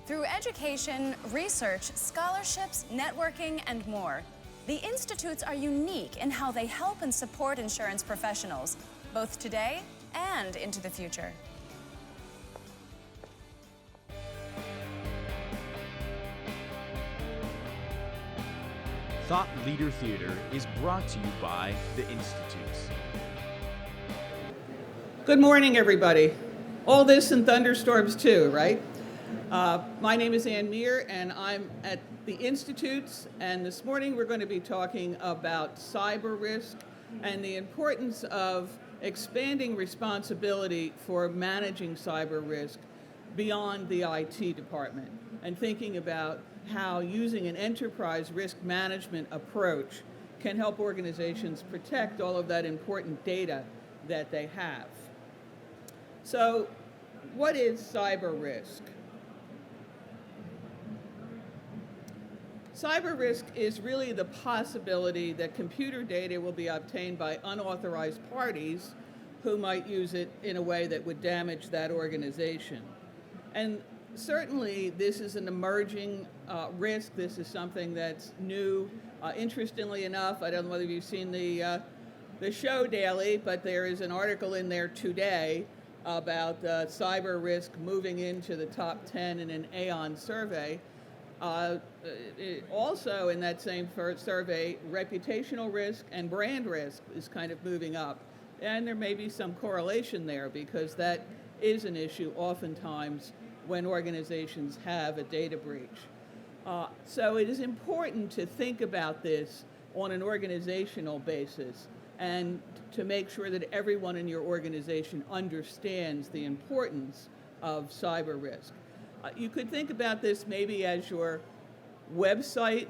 Through education, research, scholarships, networking, and more, the Institutes are unique in how they help and support insurance professionals, both today and into the future. Thought Leader Theater is brought to you by the Institutes. Good morning, everybody. All this and thunderstorms too, right? My name is Ann Myhr, and I'm at the Institutes, and this morning we're going to be talking about cyber risk and the importance of expanding responsibility for managing cyber risk beyond the IT department, and thinking about how using an enterprise risk management approach can help organizations protect all of that important data that they have. So, what is cyber risk? Cyber risk is really the possibility that computer data will be obtained by unauthorized parties who might use it in a way that would damage that organization. And certainly, this is an emerging risk. This is something that's new. Interestingly enough, I don't know whether you've seen the show daily, but there is an article in there today about cyber risk moving into the top 10 in an Aon survey. Also in that same survey, reputational risk and brand risk is kind of moving up. And there may be some correlation there because that is an issue oftentimes when organizations have a data breach. So it is important to think about this on an organizational basis and to make sure that everyone in your organization understands the importance of cyber risk. You could think about this maybe as your website.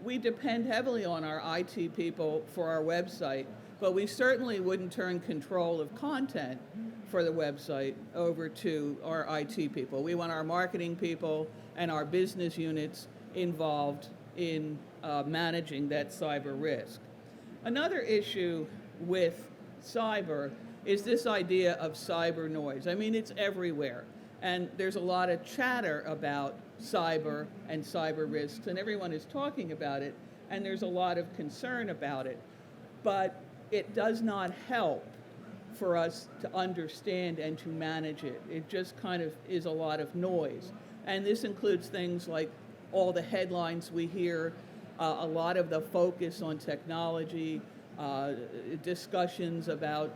We depend heavily on our IT people for our website, but we certainly wouldn't turn control of content for the website over to our IT people. We want our marketing people and our business units involved in managing that cyber risk. Another issue with cyber is this idea of cyber noise. I mean, it's everywhere. And there's a lot of chatter about cyber and cyber risks, and everyone is talking about it, and there's a lot of concern about it. But it does not help for us to understand and to manage it. It just kind of is a lot of noise. And this includes things like all the headlines we hear, a lot of the focus on technology, discussions about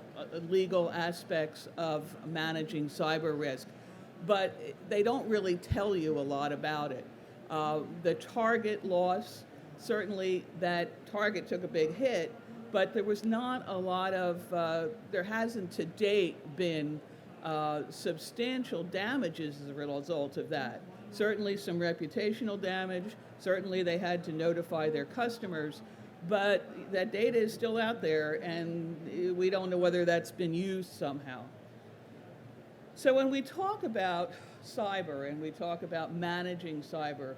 legal aspects of managing cyber risk. But they don't really tell you a lot about it. The Target loss, certainly that Target took a big hit, but there was not a lot of, there hasn't to date been substantial damages as a result of that. Certainly some reputational damage, certainly they had to notify their customers, but that data is still out there and we don't know whether that's been used somehow. So when we talk about cyber and we talk about managing cyber,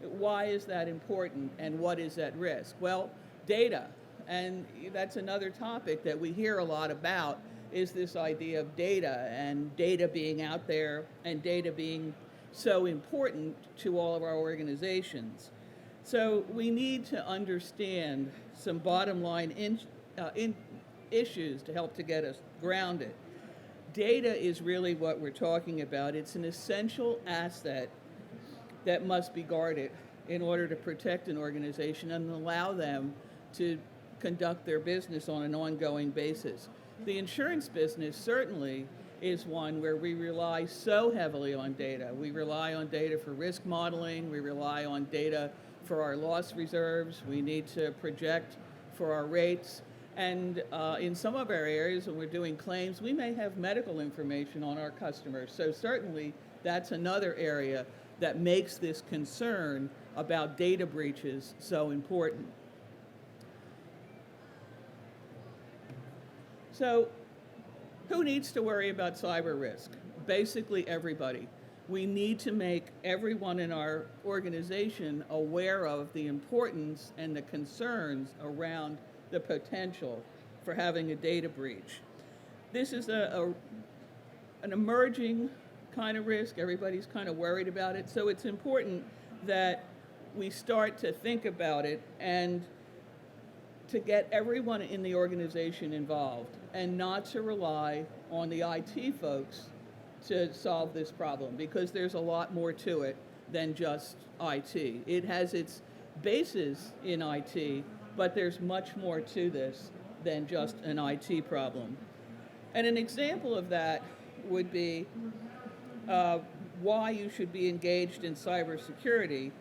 why is that important and what is at risk? Well, data, and that's another topic that we hear a lot about, is this idea of data and data being out there and data being so important to all of our organizations. So we need to understand some bottom line issues to help to get us grounded. Data is really what we're talking about. It's an essential asset that must be guarded in order to protect an organization and allow them to conduct their business on an ongoing basis. The insurance business certainly is one where we rely so heavily on data. We rely on data for risk modeling. We rely on data for our loss reserves. We need to project for our rates. And in some of our areas, when we're doing claims, we may have medical information on our customers. So certainly that's another area that makes this concern about data breaches so important. So who needs to worry about cyber risk? Basically everybody. We need to make everyone in our organization aware of the importance and the concerns around the potential for having a data breach. This is an emerging kind of risk. Everybody's kind of worried about it. So it's important that we start to think about it and to get everyone in the organization involved and not to rely on the IT folks to solve this problem, because there's a lot more to it than just IT. It has its basis in IT, but there's much more to this than just an IT problem. And an example of that would be why you should be engaged in cybersecurity.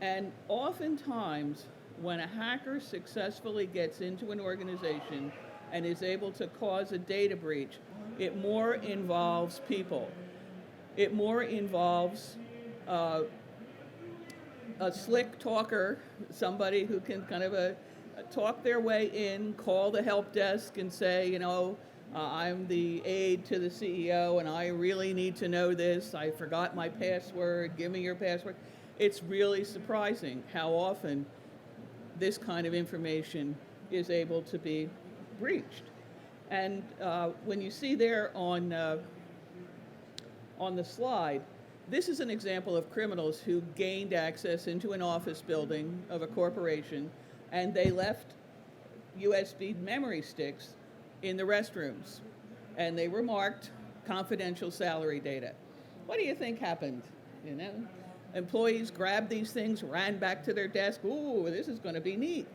And oftentimes, when a hacker successfully gets into an organization and is able to cause a data breach, it more involves people. It more involves a slick talker, somebody who can kind of talk their way in, call the help desk and say, you know, I'm the aide to the CEO and I really need to know this. I forgot my password. Give me your password. It's really surprising how often this kind of information is able to be breached. And when you see there on the slide, this is an example of criminals who gained access into an office building of a corporation, and they left USB memory sticks in the restrooms, and they were marked confidential salary data. What do you think happened? You know, employees grabbed these things, ran back to their desk. Ooh, this is going to be neat.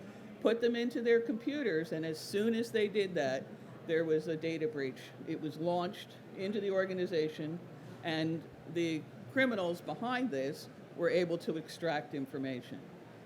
Put them into their computers, and as soon as they did that, there was a data breach. It was launched into the organization, and the criminals behind this were able to extract information.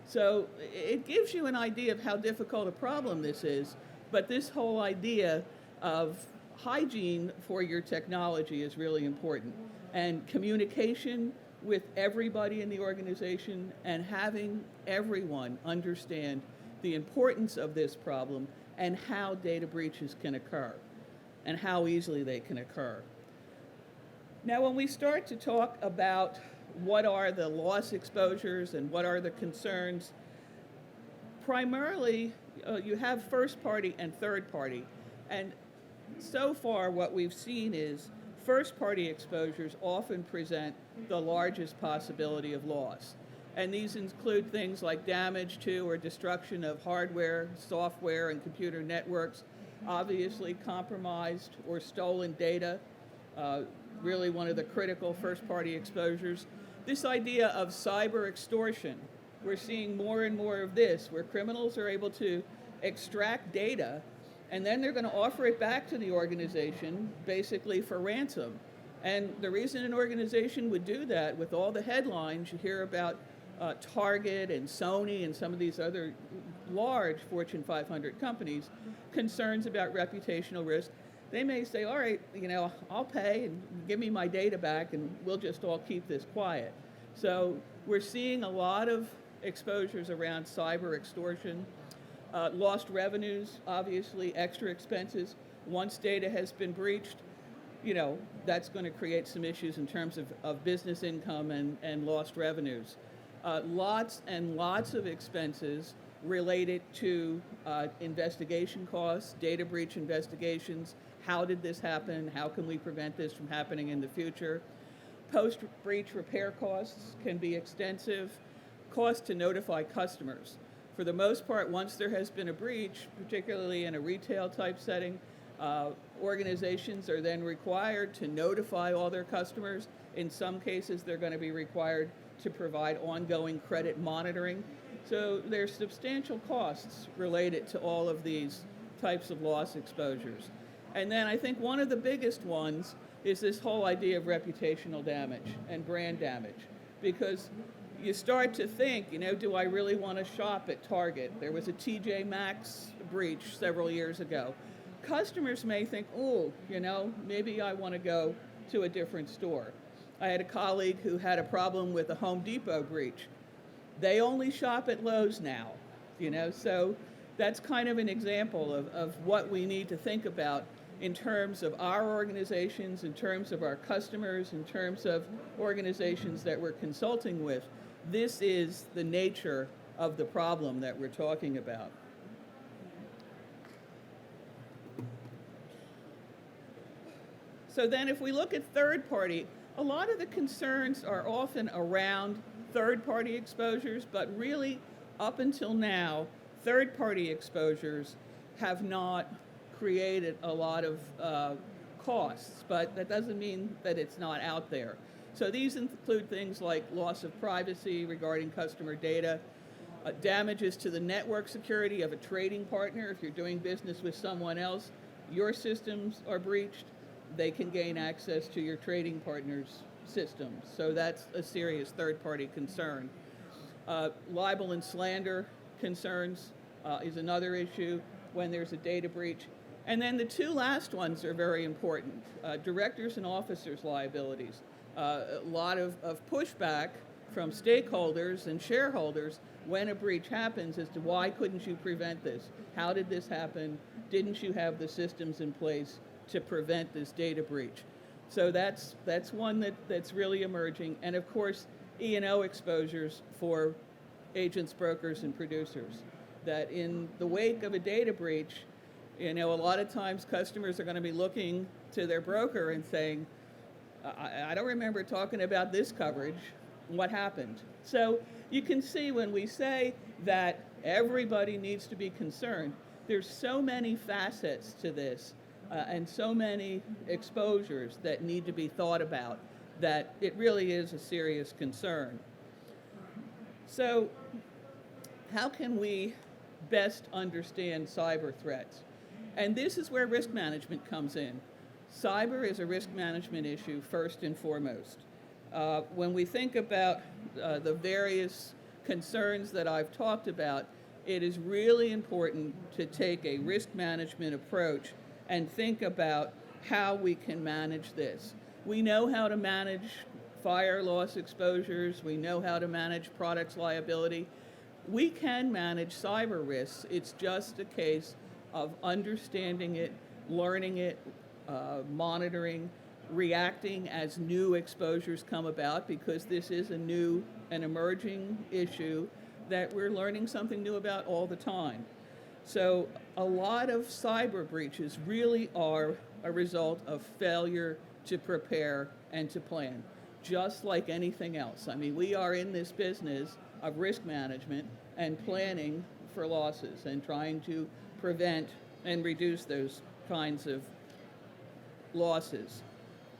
So it gives you an idea of how difficult a problem this is, but this whole idea of hygiene for your technology is really important. And communication with everybody in the organization and having everyone understand the importance of this problem and how data breaches can occur and how easily they can occur. Now, when we start to talk about what are the loss exposures and what are the concerns, primarily you have first party and third party. And so far what we've seen is first party exposures often present the largest possibility of loss. And these include things like damage to or destruction of hardware, software, and computer networks, obviously compromised or stolen data, really one of the critical first-party exposures. This idea of cyber extortion, we're seeing more and more of this, where criminals are able to extract data, and then they're going to offer it back to the organization, basically for ransom. And the reason an organization would do that, with all the headlines you hear about Target and Sony and some of these other large Fortune 500 companies, concerns about reputational risk, they may say, all right, you know, I'll pay and give me my data back and we'll just all keep this quiet. So we're seeing a lot of exposures around cyber extortion, lost revenues, obviously extra expenses. Once data has been breached, you know, that's going to create some issues in terms of business income and lost revenues. Lots and lots of expenses related to investigation costs, data breach investigations. How did this happen? How can we prevent this from happening in the future? Post-breach repair costs can be extensive. Costs to notify customers. For the most part, once there has been a breach, particularly in a retail type setting, organizations are then required to notify all their customers. In some cases, they're going to be required to provide ongoing credit monitoring. So there's substantial costs related to all of these types of loss exposures. And then I think one of the biggest ones is this whole idea of reputational damage and brand damage. Because you start to think, you know, do I really want to shop at Target? There was a TJ Maxx breach several years ago. Customers may think, oh, you know, maybe I want to go to a different store. I had a colleague who had a problem with a Home Depot breach. They only shop at Lowe's now, you know, so that's kind of an example of what we need to think about in terms of our organizations, in terms of our customers, in terms of organizations that we're consulting with. This is the nature of the problem that we're talking about. So then if we look at third party, A lot of the concerns are often around third-party exposures, but really, up until now, third-party exposures have not created a lot of costs, but that doesn't mean that it's not out there. So these include things like loss of privacy regarding customer data, damages to the network security of a trading partner. If you're doing business with someone else, your systems are breached, they can gain access to your trading partner's systems. So that's a serious third-party concern. Libel and slander concerns is another issue when there's a data breach. And then the two last ones are very important. Directors and officers' liabilities. A lot of pushback from stakeholders and shareholders when a breach happens as to why couldn't you prevent this? How did this happen? Didn't you have the systems in place to prevent this data breach? So that's one that's really emerging. And of course, E&O exposures for agents, brokers, and producers. That in the wake of a data breach, a lot of times customers are going to be looking to their broker and saying, I don't remember talking about this coverage. What happened? So you can see when we say that everybody needs to be concerned, there's so many facets to this and so many exposures that need to be thought about that it really is a serious concern. So how can we best understand cyber threats? And this is where risk management comes in. Cyber is a risk management issue first and foremost. When we think about the various concerns that I've talked about, it is really important to take a risk management approach and think about how we can manage this. We know how to manage fire loss exposures. We know how to manage products liability. We can manage cyber risks. It's just a case of understanding it, learning it, monitoring, reacting as new exposures come about, because this is a new and emerging issue that we're learning something new about all the time. So a lot of cyber breaches really are a result of failure to prepare and to plan, just like anything else. I mean, we are in this business of risk management and planning for losses and trying to prevent and reduce those kinds of losses.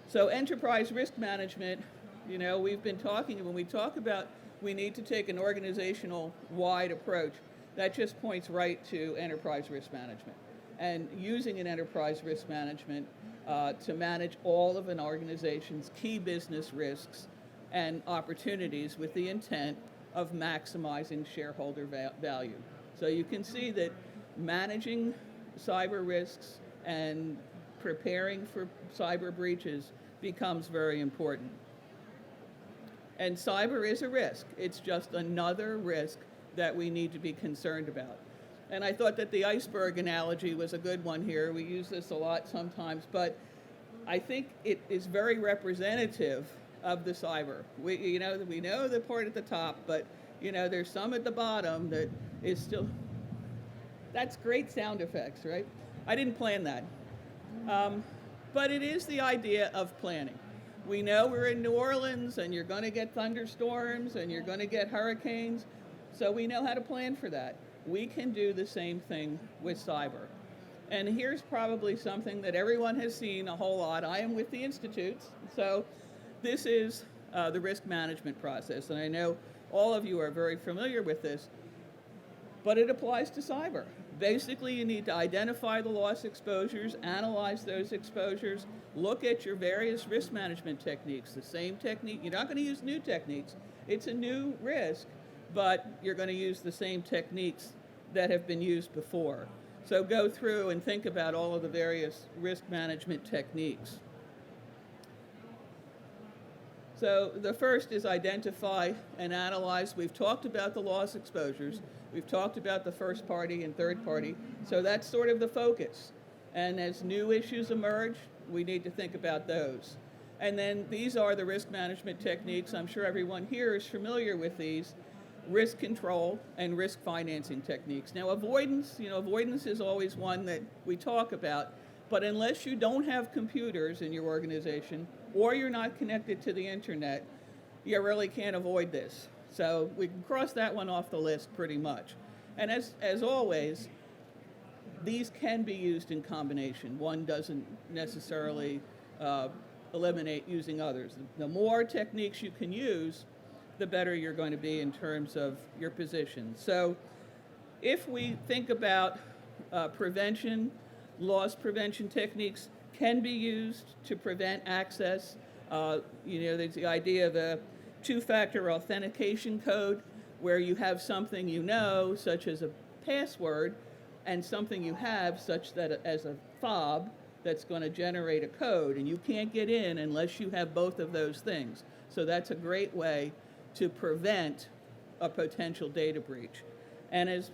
So enterprise risk management, we've been talking, when we talk about we need to take an organizational wide approach, that just points right to enterprise risk management and using an enterprise risk management to manage all of an organization's key business risks and opportunities with the intent of maximizing shareholder value. So you can see that managing cyber risks and preparing for cyber breaches becomes very important. And cyber is a risk. It's just another risk that we need to be concerned about. And I thought that the iceberg analogy was a good one here. We use this a lot sometimes, but I think it is very representative of the cyber. We know the part at the top, but there's some at the bottom that is still. That's great sound effects, right? I didn't plan that. But it is the idea of planning. We know we're in New Orleans and you're going to get thunderstorms and you're going to get hurricanes, so we know how to plan for that. We can do the same thing with cyber. And here's probably something that everyone has seen a whole lot. I am with the Institutes, so this is the risk management process. And I know all of you are very familiar with this, but it applies to cyber. Basically, you need to identify the loss exposures, analyze those exposures, look at your various risk management techniques, the same technique. You're not going to use new techniques. It's a new risk, but you're going to use the same techniques that have been used before. So go through and think about all of the various risk management techniques. So the first is identify and analyze. We've talked about the loss exposures. We've talked about the first party and third party. So that's sort of the focus. And as new issues emerge, we need to think about those. And then these are the risk management techniques. I'm sure everyone here is familiar with these. Risk control and risk financing techniques. Now avoidance is always one that we talk about, but unless you don't have computers in your organization, or you're not connected to the internet, you really can't avoid this. So we can cross that one off the list pretty much. And as always, these can be used in combination. One doesn't necessarily eliminate using others. The more techniques you can use, the better you're going to be in terms of your position. So if we think about prevention, loss prevention techniques can be used to prevent access. There's the idea of a two-factor authentication code where you have something you know, such as a password, and something you have, such that as a fob, that's going to generate a code, and you can't get in unless you have both of those things. So that's a great way to prevent a potential data breach. And as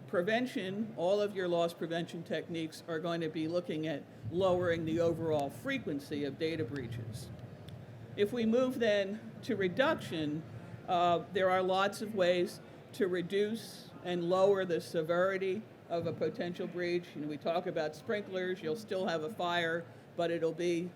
prevention, all of your loss prevention techniques are going to be looking at lowering the overall frequency of data breaches. If we move then to reduction, there are lots of ways to reduce and lower the severity of a potential breach. We talk about sprinklers. You'll still have a fire, but it'll be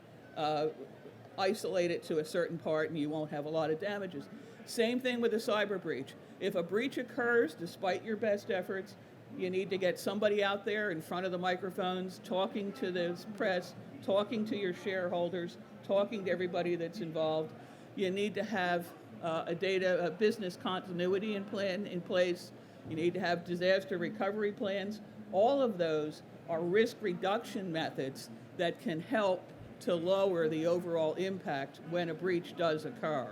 isolated to a certain part and you won't have a lot of damages. Same thing with a cyber breach. If a breach occurs, despite your best efforts, you need to get somebody out there in front of the microphones, talking to the press, talking to your shareholders, talking to everybody that's involved. You need to have a business continuity plan in place. You need to have disaster recovery plans. All of those are risk reduction methods that can help to lower the overall impact when a breach does occur.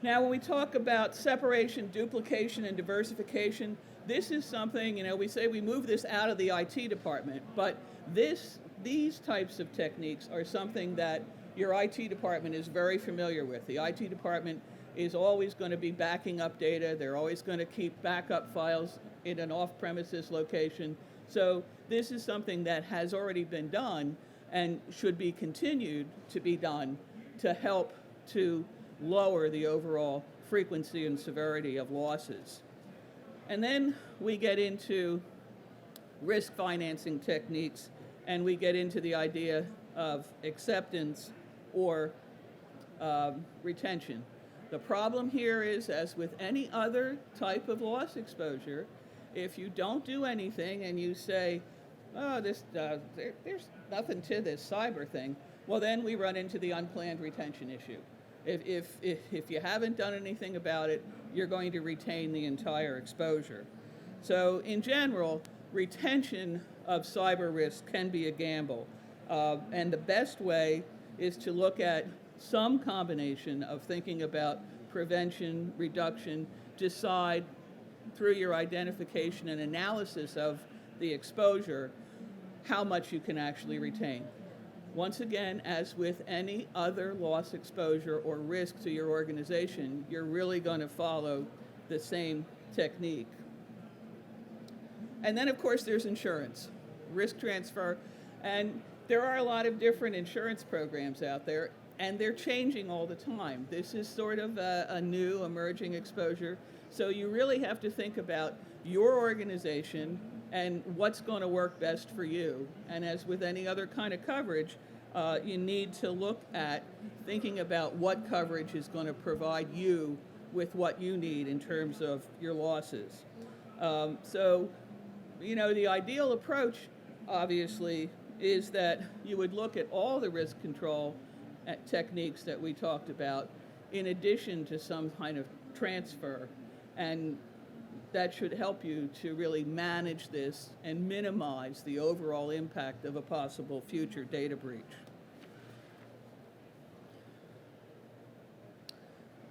Now, when we talk about separation, duplication, and diversification, this is something, we say we move this out of the IT department, but these types of techniques are something that your IT department is very familiar with. The IT department is always going to be backing up data. They're always going to keep backup files in an off-premises location. So this is something that has already been done and should be continued to be done to help to lower the overall frequency and severity of losses. And then we get into risk financing techniques, and we get into the idea of acceptance or retention. The problem here is, as with any other type of loss exposure, if you don't do anything and you say, oh, there's nothing to this cyber thing, well, then we run into the unplanned retention issue. If you haven't done anything about it, you're going to retain the entire exposure. So in general, retention of cyber risk can be a gamble. And the best way is to look at some combination of thinking about prevention, reduction, decide through your identification and analysis of the exposure how much you can actually retain. Once again, as with any other loss exposure or risk to your organization, you're really going to follow the same technique. And then, of course, there's insurance, risk transfer, and there are a lot of different insurance programs out there, and they're changing all the time. This is sort of a new emerging exposure, so you really have to think about your organization and what's going to work best for you. And as with any other kind of coverage, you need to look at thinking about what coverage is going to provide you with what you need in terms of your losses. So, the ideal approach, obviously, is that you would look at all the risk control techniques that we talked about in addition to some kind of transfer, and that should help you to really manage this and minimize the overall impact of a possible future data breach.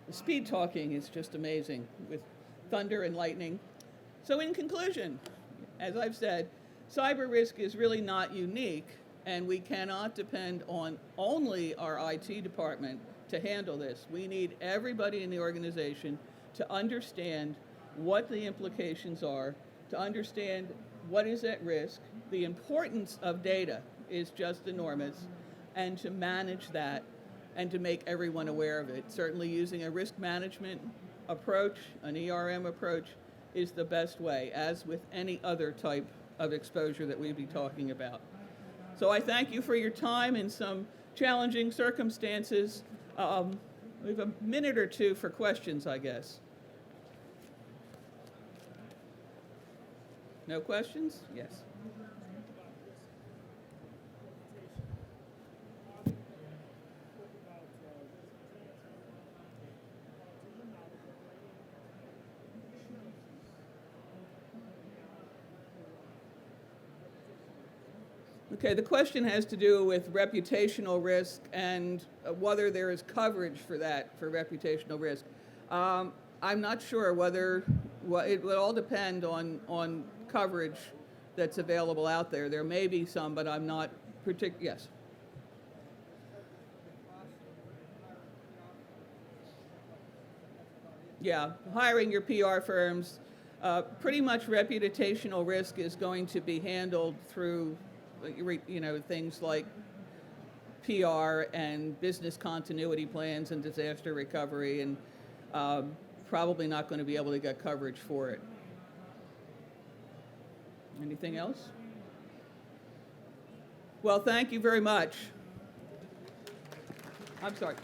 The speed talking is just amazing with thunder and lightning. So in conclusion, as I've said, cyber risk is really not unique, and we cannot depend on only our IT department to handle this. We need everybody in the organization to understand what the implications are, to understand what is at risk. The importance of data is just enormous, and to manage that and to make everyone aware of it. Certainly using a risk management approach, an ERM approach, is the best way, as with any other type of exposure that we'd be talking about. So I thank you for your time and some challenging circumstances. We have a minute or two for questions, I guess. No questions? Yes. Okay, the question has to do with reputational risk and whether there is coverage for that, for reputational risk. I'm not sure whether, it would all depend on coverage that's available out there. There may be some, but I'm not yes. Yeah, hiring your PR firms, pretty much reputational risk is going to be handled through, things like PR and business continuity plans and disaster recovery, and probably not going to be able to get coverage for it. Anything else? Well, thank you very much. I'm sorry.